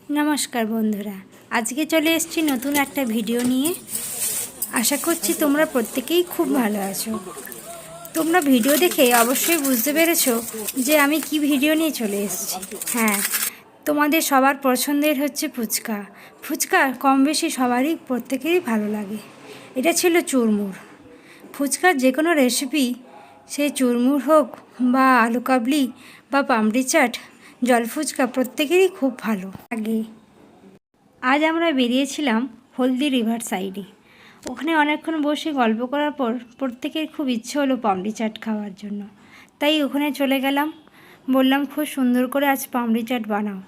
নমস্কার বন্ধুরা, আজকে চলে এসেছি নতুন একটা ভিডিও নিয়ে। আশা করছি তোমরা প্রত্যেকেই খুব ভালো আছো। তোমরা ভিডিও দেখে অবশ্যই বুঝতে পেরেছো যে আমি কি ভিডিও নিয়ে চলে এসেছি। হ্যাঁ, তোমাদের সবার পছন্দের হচ্ছে ফুচকা। ফুচকা কম বেশি সবারই প্রত্যেকেরই ভালো লাগে। এটা ছিল চুরমুর। ফুচকার যে কোনো রেসিপি, সে চুরমুর হোক বা আলু কাবলি বা পামড়ি চাট, জল ফুচকা প্রত্যেকেরই খুব ভালো লাগে। আজ আমরা বেরিয়েছিলাম হলদি রিভার সাইডে। ওখানে অনেকক্ষণ বসে গল্প করার পর প্রত্যেকের খুব ইচ্ছে হলো পামড়ি চাট খাওয়ার জন্য। তাই ওখানে চলে গেলাম। বললাম, খুব সুন্দর করে আজ পামড়ি চাট বানাও।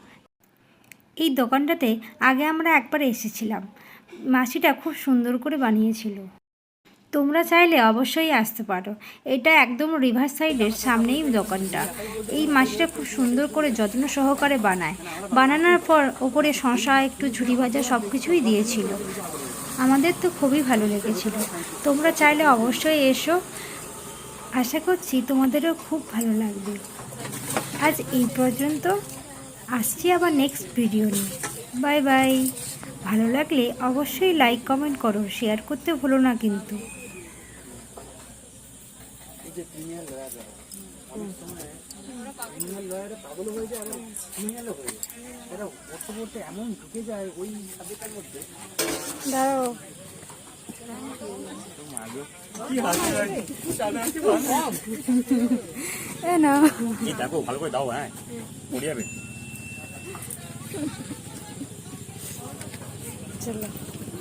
এই দোকানটাতে আগে আমরা একবার এসেছিলাম। মাসিটা খুব সুন্দর করে বানিয়েছিল। তোমরা চাইলে অবশ্যই আসতে পারো। এটা একদম রিভার সাইডের সামনেই দোকানটা। এই মাছটা খুব সুন্দর করে যত্ন সহকারে বানায়। বানানোর পর ওপরে শসা, একটু ঝুরি ভাজা সব কিছুই দিয়েছিল। আমাদের তো খুবই ভালো লেগেছিল। তোমরা চাইলে অবশ্যই এসো। আশা করছি তোমাদেরও খুব ভালো লাগবে। আজ এই পর্যন্ত। আসছি আবার নেক্সট ভিডিও নিয়ে। Bye bye. ভালো লাগলে অবশ্যই লাইক কমেন্ট করো, শেয়ার করতে ভুলো না কিন্তু। ক্রিমিনাল লয়ারে পাগল হয়ে যায়, আবার ক্রিমিনালও হয়ে যায়। এরা পড়তে পড়তে এমন ঢুকে যায় ওই সাবজেক্টের মধ্যে। দাঁড়াও, দেখো ভালো করে দাও। হ্যাঁ, পড়ে যাবে। চলো।